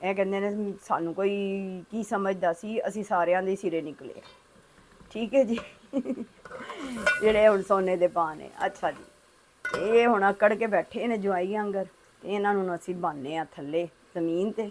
ਇਹ ਕਹਿੰਦੇ ਨੇ ਸਾਨੂੰ ਕੋਈ ਕੀ ਸਮਝਦਾ ਸੀ, ਅਸੀਂ ਸਾਰਿਆਂ ਦੇ ਸਿਰੇ ਨਿਕਲੇ, ਠੀਕ ਹੈ ਜੀ। ਜਿਹੜੇ ਹੁਣ ਸੋਨੇ ਦੇ ਪਾ ਨੇ। ਅੱਛਾ ਜੀ ਇਹ ਹੁਣ ਅਕੜ ਕੇ ਬੈਠੇ ਨੇ ਜਵਾਈ ਆਂਗਰ ਤੇ ਇਹਨਾਂ ਨੂੰ ਅਸੀਂ ਬਾਨੇ ਆ ਥੱਲੇ ਜ਼ਮੀਨ ਤੇ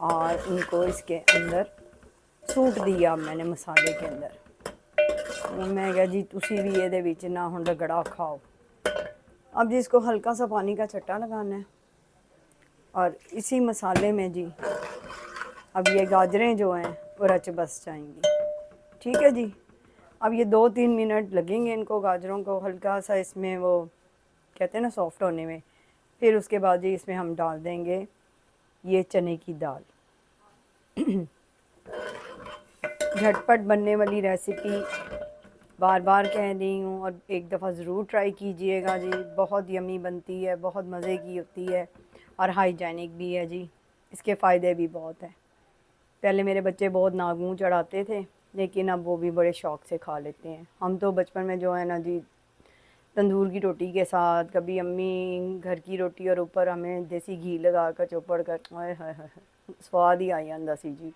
اور ان کو اس کے اندر سوٹ دیا میں نے مسالے کے اندر. میں کہا جی تسی بھی یہ دے وچ نہ ہن رگڑا کھاؤ. اب جی اس کو ہلکا سا پانی کا چھٹا لگانا ہے اور اسی مسالے میں جی اب یہ گاجریں جو ہیں وہ رچ بس جائیں گی. ٹھیک ہے جی. اب یہ 2-3 منٹ لگیں گے ان کو گاجروں کو ہلکا سا اس میں وہ کہتے ہیں نا سافٹ ہونے میں. پھر اس کے بعد جی اس میں ہم ڈال دیں گے یہ چنے کی دال. جھٹپٹ بننے والی ریسیپی بار بار کہہ رہی ہوں اور ایک دفعہ ضرور ٹرائی کیجئے گا جی. بہت یمی بنتی ہے, بہت مزے کی ہوتی ہے اور ہائیجینک بھی ہے جی. اس کے فائدے بھی بہت ہیں. پہلے میرے بچے بہت ناگوں چڑھاتے تھے لیکن اب وہ بھی بڑے شوق سے کھا لیتے ہیں. ہم تو بچپن میں جو ہے نا جی تندور کی روٹی کے ساتھ کبھی امی گھر کی روٹی اور اوپر ہمیں دیسی گھی لگا کر چوپڑ کر ہائے ہائے ہائے سواد ہی آئی جاتا سی جی.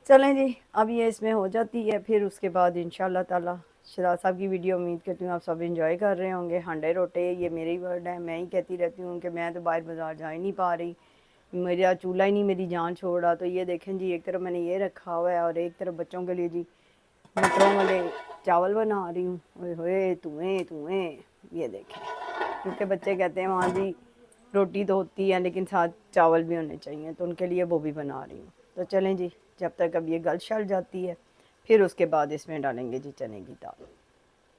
چلیں جی اب یہ اس میں ہو جاتی ہے. پھر اس کے بعد انشاءاللہ تعالی شہزاد صاحب کی ویڈیو امید کرتی ہوں آپ سب انجوائے کر رہے ہوں گے. ہانڈے روٹے یہ میرے ورڈ ہیں, میں ہی کہتی رہتی ہوں کہ میں تو باہر بازار جا ہی نہیں پا رہی, میرا چولہا ہی نہیں میری جان چھوڑ رہا. تو یہ دیکھیں جی ایک طرف میں نے یہ رکھا ہوا ہے اور ایک طرف بچوں کے لیے جی مٹروں والے چاول بنا رہی ہوں. ہوئے ہوئے توئیں یہ دیکھیں, کیونکہ بچے کہتے ہیں وہاں جی روٹی تو ہوتی ہے لیکن ساتھ چاول بھی ہونے چاہیے, تو ان کے لیے وہ بھی بنا رہی ہوں. تو چلیں جی جب تک اب یہ گل شل جاتی ہے پھر اس کے بعد اس میں ڈالیں گے جی چنے کی دال.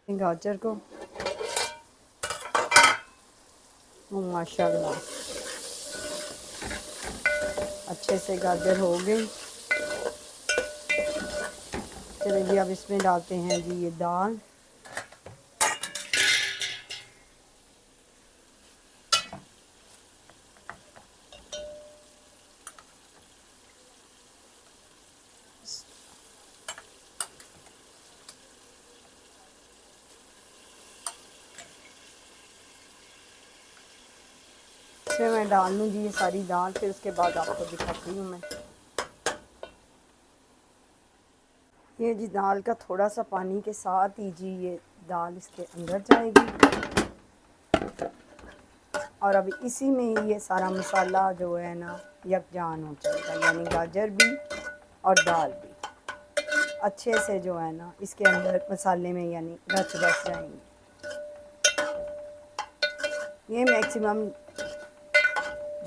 گاجر کو ماشاء اللہ اچھے سے گاجر ہو گئی. چلیں جی اب اس میں ڈالتے ہیں جی یہ دال. اس میں ڈال لوں گی یہ ساری دال. پھر اس کے بعد آپ کو دکھاتی ہوں میں. یہ جی دال کا تھوڑا سا پانی کے ساتھ ہی جی یہ دال اس کے اندر جائے گی اور اب اسی میں ہی یہ سارا مسالہ جو ہے نا یکجان ہو جائے گا, یعنی گاجر بھی اور دال بھی اچھے سے جو ہے نا اس کے اندر مسالے میں یعنی رچ بس جائیں گی. یہ میکسیمم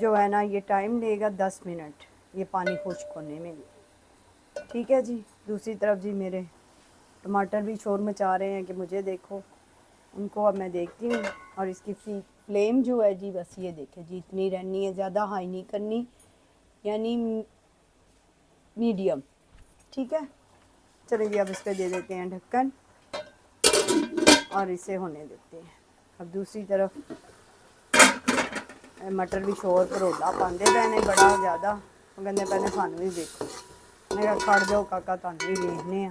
جو ہے نا یہ ٹائم لے گا 10 منٹ یہ پانی خشک ہونے میں. ٹھیک ہے جی. دوسری طرف جی میرے ٹماٹر بھی شور مچا رہے ہیں کہ مجھے دیکھو. ان کو اب میں دیکھتی ہوں. اور اس کی فلیم جو ہے جی بس یہ دیکھیں جی اتنی رہنی ہے, زیادہ ہائی نہیں کرنی, یعنی میڈیم. ٹھیک ہے. چلیں جی اب اس پہ دے دیتے ہیں ڈھکن اور اسے ہونے دیتے ہیں. اب دوسری طرف مٹر بھی شور کرولا پاندے پے نے بڑا زیادہ. وہ کہنے پہلے سانوں ہی دیکھو. میں کہا کھڑ جاؤ کاکا تانوں ہی دیکھنے ہیں.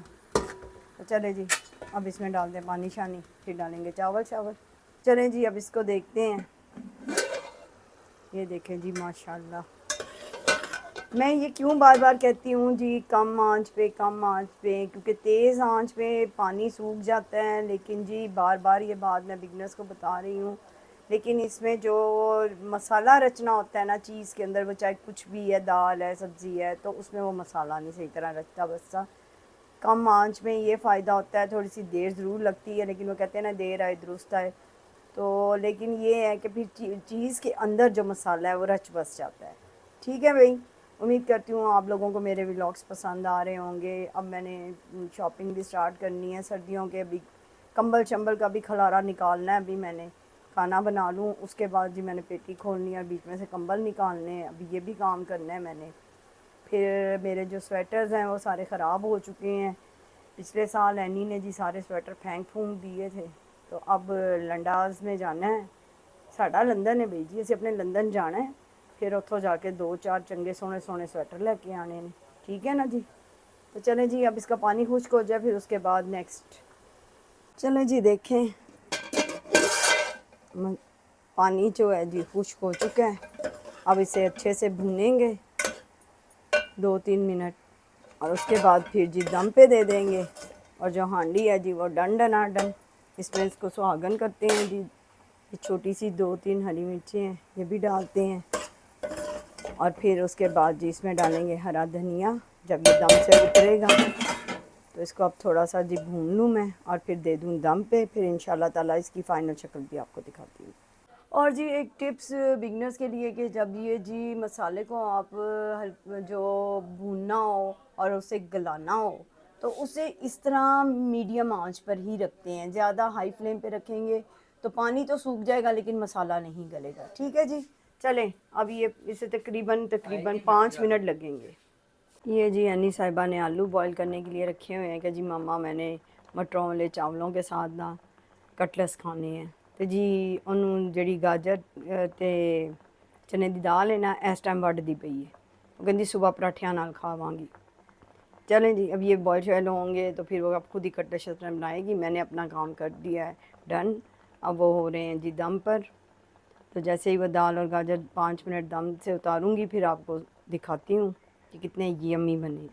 تو چلے جی اب اس میں ڈال دیں پانی شانی, پھر ڈالیں گے چاول شاول. چلیں جی اب اس کو دیکھتے ہیں. یہ دیکھیں جی ماشاءاللہ. میں یہ کیوں بار بار کہتی ہوں جی کم آنچ پہ کم آنچ پہ, کیونکہ تیز آنچ پہ پانی سوکھ جاتا ہے. لیکن جی بار بار یہ بات میں بگنرز کو بتا رہی ہوں, لیکن اس میں جو مسالہ رچنا ہوتا ہے نا چیز کے اندر, وہ چاہے کچھ بھی ہے, دال ہے, سبزی ہے, تو اس میں وہ مسالہ نہیں صحیح طرح رچتا بسا. کم آنچ میں یہ فائدہ ہوتا ہے. تھوڑی سی دیر ضرور لگتی ہے لیکن وہ کہتے ہیں نا دیر آئے درست آئے. تو لیکن یہ ہے کہ پھر چیز کے اندر جو مسالہ ہے وہ رچ بس جاتا ہے. ٹھیک ہے بھائی. امید کرتی ہوں آپ لوگوں کو میرے ولاگس پسند آ رہے ہوں گے. اب میں نے شاپنگ بھی سٹارٹ کرنی ہے سردیوں کے. ابھی کمبل شمبل کا بھی کھلارا نکالنا ہے. ابھی میں نے کھانا بنا لوں اس کے بعد جی میں نے پیٹی کھولنی ہے, بیچ میں سے کمبل نکالنے ہیں. ابھی یہ بھی کام کرنا ہے میں نے. پھر میرے جو سویٹرز ہیں وہ سارے خراب ہو چکے ہیں. پچھلے سال اینی نے جی سارے سویٹر پھینک پھونک دیے تھے. تو اب لنڈاز میں جانا ہے. ساڈا لندن ہے بھائی جی, اسے اپنے لندن جانا ہے. پھر اتوں جا کے 2-4 چنگے سونے سونے سویٹر لے کے آنے ہیں. ٹھیک ہے نا جی. تو چلیں جی اب اس کا پانی خشک ہو جائے پھر اس کے بعد نیکسٹ. چلیں جی دیکھیں پانی جو ہے جی خشک ہو چکا ہے. اب اسے اچھے سے بھونیں گے 2-3 منٹ اور اس کے بعد پھر جی دم پہ دے دیں گے. اور جو ہانڈی ہے جی وہ ڈن ڈنا ڈن. اس میں اس کو سہاگن کرتے ہیں جی. چھوٹی سی 2-3 ہری مرچیں ہیں یہ بھی ڈالتے ہیں. اور پھر اس کے بعد جی اس میں ڈالیں گے ہرا دھنیا. جب یہ دم سے اترے گا تو اس کو اب تھوڑا سا جی بھون لوں میں اور پھر دے دوں دم پہ. پھر انشاءاللہ تعالیٰ اس کی فائنل شکل بھی آپ کو دکھاتی ہوں. اور جی ایک ٹپس بگنرز کے لیے کہ جب یہ جی مسالے کو آپ جو بھوننا ہو اور اسے گلانا ہو تو اسے اس طرح میڈیم آنچ پر ہی رکھتے ہیں. زیادہ ہائی فلیم پہ رکھیں گے تو پانی تو سوکھ جائے گا لیکن مسالہ نہیں گلے گا. ٹھیک ہے جی. چلیں اب یہ اسے تقریباً 5 منٹ لگیں گے. یہ جی انی صاحبہ نے آلو بوائل کرنے کے لیے رکھے ہوئے ہیں کہ جی ماما میں نے مٹروں والے چاولوں کے ساتھ نا کٹلس کھانے ہیں. تو جی انہوں جڑی گاجر تے چنے دی دال ہے نا اس ٹائم وڈ دی پئی ہے. وہ کہندی صبح پراٹھیاں نال کھاواں گی. چلیں جی اب یہ بوائل شوائل ہوں گے تو پھر وہ اب خود ہی کٹلس شٹلس بنائے گی. میں نے اپنا کام کر دیا ہے ڈن. اب وہ ہو رہے ہیں جی دم پر. تو جیسے ہی وہ دال اور گاجر 5 منٹ دم سے اتاروں گی پھر آپ کو دکھاتی ہوں کہ کتنے یمی بنے.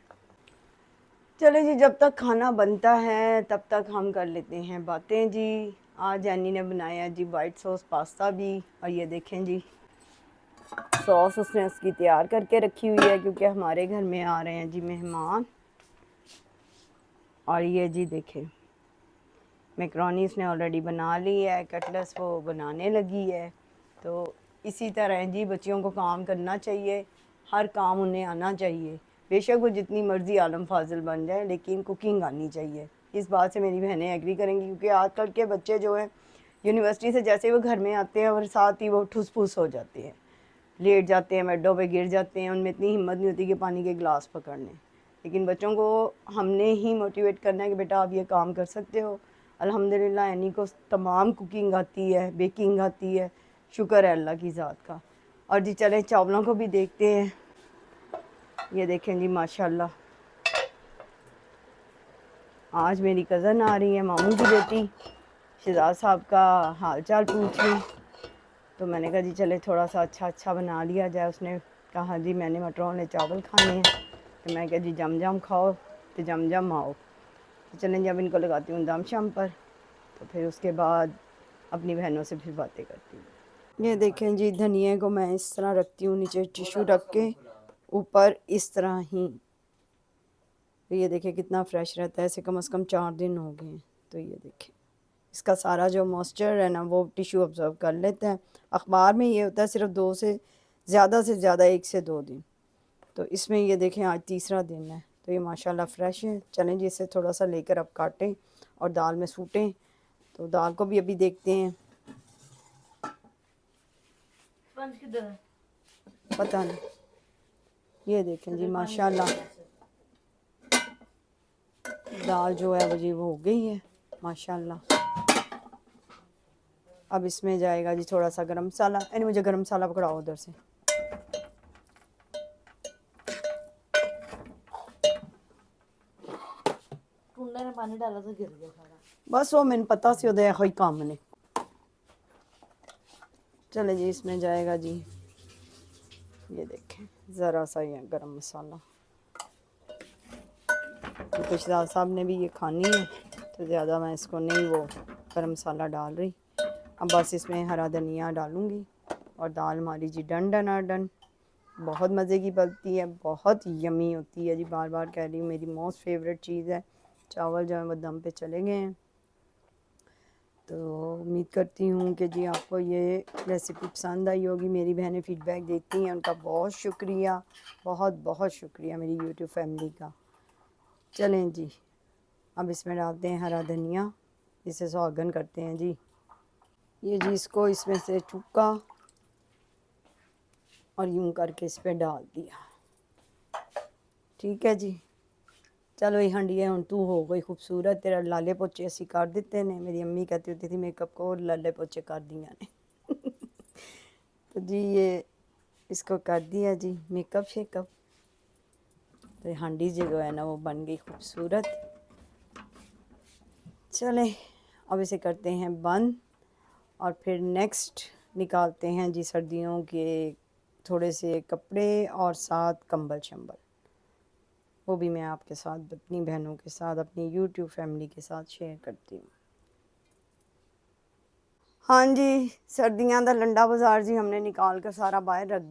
چلیں جی جب تک کھانا بنتا ہے تب تک ہم کر لیتے ہیں باتیں جی. آج اینی نے بنایا جی وائٹ سوس پاستا بھی. اور یہ دیکھیں جی سوس اس نے اس کی تیار کر کے رکھی ہوئی ہے کیونکہ ہمارے گھر میں آ رہے ہیں جی مہمان. اور یہ جی دیکھیں میکرونی اس نے آلریڈی بنا لی ہے. کٹلس وہ بنانے لگی ہے. تو اسی طرح جی بچیوں کو کام کرنا چاہیے. ہر کام انہیں آنا چاہیے. بے شک وہ جتنی مرضی عالم فاضل بن جائے لیکن کوکنگ آنی چاہیے. اس بات سے میری بہنیں ایگری کریں گی کیونکہ آج کل کے بچے جو ہیں یونیورسٹی سے جیسے وہ گھر میں آتے ہیں اور ساتھ ہی وہ ٹھوس پھوس ہو جاتے ہیں, لیٹ جاتے ہیں, میڈوں پہ گر جاتے ہیں. ان میں اتنی ہمت نہیں ہوتی کہ پانی کے گلاس پکڑ لیں. لیکن بچوں کو ہم نے ہی موٹیویٹ کرنا ہے کہ بیٹا آپ یہ کام کر سکتے ہو. الحمدللہ اینی کو تمام کوکنگ آتی ہے, بیکنگ آتی ہے. شکر ہے اللہ کی ذات کا. اور جی چلیں چاولوں کو بھی دیکھتے ہیں. یہ دیکھیں جی ماشاءاللہ آج میری کزن آ رہی ہے, ماموں کی بیٹی. شہزاد صاحب کا حال چال پوچھ لی. تو میں نے کہا جی چلے تھوڑا سا اچھا بنا لیا جائے. اس نے کہا جی میں نے مٹروں والے چاول کھانے ہیں. تو میں کہا جی جم کھاؤ تو جم آؤ. تو چلیں جی اب ان کو لگاتی ہوں دم شام پر. تو پھر اس کے بعد اپنی بہنوں سے پھر باتیں کرتی ہوں. یہ دیکھیں جی دھنیا کو میں اس طرح رکھتی ہوں نیچے ٹیشو رکھ کے اوپر اس طرح ہی. تو یہ دیکھیں کتنا فریش رہتا ہے. اسے کم از کم 4 دن ہو گئے ہیں. تو یہ دیکھیں اس کا سارا جو موئسچر ہے نا وہ ٹیشو ابزرو کر لیتا ہے. اخبار میں یہ ہوتا ہے صرف 2 سے زیادہ 1 سے 2 دن. تو اس میں یہ دیکھیں آج 3را دن ہے. تو یہ ماشاءاللہ فریش ہے. چلیں جی اسے تھوڑا سا لے کر اب کاٹیں اور دال میں سوٹیں. تو دال کو بھی ابھی دیکھتے ہیں. پتہ نہیں. یہ دیکھیں جی ماشاءاللہ دال جو ہے وہ جی وہ ہو گئی ہے ماشاءاللہ. اب اس میں جائے گا جی تھوڑا سا گرم مسالہ. مجھے گرم مسالہ پکڑاؤ ادھر سے. پانی ڈالا تو گر گیا سارا. بس وہ میں پتا سی وہ ہی کام نے. چلے جی اس میں جائے گا جی یہ دیکھیں ذرا سا یہ گرم مسالہ. کیونکہ شہزاد صاحب نے بھی یہ کھانی ہے تو زیادہ میں اس کو نہیں وہ گرم مسالہ ڈال رہی. اب بس اس میں ہرا دھنیا ڈالوں گی اور دال ہماری جی ڈن. بہت مزے کی بنتی ہے, بہت یمی ہوتی ہے جی. بار بار کہہ رہی ہوں میری موسٹ فیوریٹ چیز ہے. چاول جو ہیں وہ دم پہ چلے گئے ہیں. تو امید کرتی ہوں کہ جی آپ کو یہ ریسیپی پسند آئی ہوگی. میری بہنیں فیڈ بیک دیتی ہیں, ان کا بہت شکریہ. بہت شکریہ میری یوٹیوب فیملی کا. چلیں جی اب اس میں ڈالتے ہیں ہرا دھنیا. اسے سوگن کرتے ہیں جی. یہ جی اس کو اس میں سے چکا اور یوں کر کے اس پہ ڈال دیا. ٹھیک ہے جی. چلو یہ ہنڈی ہے ہوں تو ہو گئی خوبصورت. تیرا لالے پوچے اسی کر دیتے نے. میری امی کہتی ہوتی تھی میک اپ کو لالے پوچے کر دیا نے. تو جی یہ اس کو کر دیا جی میک اپ شیک اپ. تو ہانڈی جو ہے نا وہ بن گئی خوبصورت. چلیں اب اسے کرتے ہیں بند اور پھر نیکسٹ نکالتے ہیں جی سردیوں کے تھوڑے سے کپڑے اور ساتھ کمبل شمبل. وہ بھی میں آپ کے ساتھ اپنی بہنوں کے ساتھ اپنی یوٹیوب فیملی کے ساتھ شیئر کرتی ہوں. ہاں جی سردیاں دا لنڈا بازار جی ہم نے نکال کر سارا باہر رکھ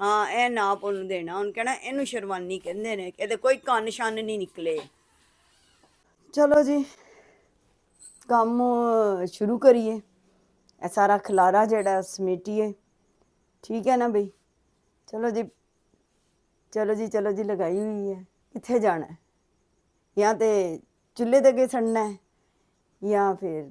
ਹਾਂ ਇਹ ਨਾਪ ਉਹਨੂੰ ਦੇਣਾ, ਉਹਨੂੰ ਕਹਿਣਾ ਇਹਨੂੰ ਸ਼ਰਵਾਨੀ ਕਹਿੰਦੇ ਨੇ, ਇਹਦੇ ਕੋਈ ਕੰਨ ਸ਼ਨ ਨਹੀਂ ਨਿਕਲੇ। ਚਲੋ ਜੀ ਕੰਮ ਸ਼ੁਰੂ ਕਰੀਏ। ਇਹ ਸਾਰਾ ਖਲਾਰਾ ਜਿਹੜਾ ਸਮੇਟੀਏ, ਠੀਕ ਹੈ ਨਾ ਬਈ? ਚਲੋ ਜੀ ਚਲੋ ਜੀ ਚਲੋ ਜੀ, ਲਗਾਈ ਹੋਈ ਹੈ। ਕਿੱਥੇ ਜਾਣਾ ਹੈ? ਜਾਂ ਤੇ ਚੁੱਲ੍ਹੇ ਦੇ ਅੱਗੇ ਸੜਨਾ ਹੈ, ਜਾਂ ਫਿਰ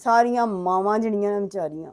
ਸਾਰੀਆਂ ਮਾਵਾਂ ਜਿਹੜੀਆਂ ਨੇ ਵਿਚਾਰੀਆਂ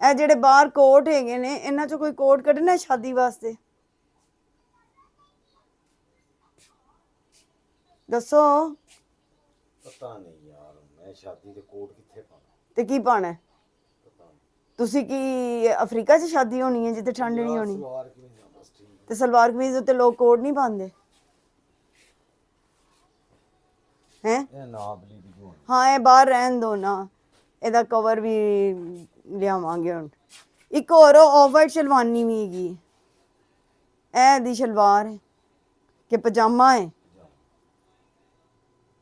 ਇਹ ਜਿਹੜੇ ਬਾਹਰ ਕੋਟ ਹੈਗੇ ਨੇ ਇਹਨਾਂ ਚੋਂ ਕੋਈ ਕੋਟ ਕੱਢਣਾ ਸ਼ਾਦੀ ਵਾਸਤੇ? ਦੱਸੋ। ਪਤਾ ਨਹੀਂ ਯਾਰ, ਮੈਂ ਸ਼ਾਦੀ ਦੇ ਕੋਟ ਕਿੱਥੇ ਪਾਣਾ ਤੇ ਕੀ ਪਾਣਾ ਹੈ? ਪਤਾ ਨਹੀਂ। ਤੁਸੀਂ ਕੀ ਅਫਰੀਕਾ 'ਚ ਸ਼ਾਦੀ ਹੋਣੀ ਹੈ ਜਿੱਥੇ ਠੰਡ ਨਹੀਂ ਹੋਣੀ? ਸਲਵਾਰ ਕਿਵੇਂ ਜਾਣਾ? ਬਸ ਠੀਕ ਤੇ ਸਲਵਾਰ ਕਮੀਜ਼ ਉੱਤੇ ਲੋਕ ਕੋਟ ਨਹੀਂ ਪਾਉਂਦੇ ਹੈ? ਇਹ ਨਾਬਲੀ ਦੀ ਹੋਣੀ। ਹਾਂ ਇਹ ਬਾਹਰ ਰਹਿਣ ਦੋ ਨਾ, ਇਹਦਾ ਕਵਰ ਵੀ ਲਿਆਵਾਂਗੇ ਹੁਣ। ਇੱਕ ਹੋਰ ਆਫ ਵਾਈਟ ਸ਼ਲਵਾਨੀ ਵੀ ਹੈਗੀ, ਇਹ ਦੀ ਸ਼ਲਵਾਰ ਹੈ ਕਿ ਪਜਾਮਾ ਹੈ?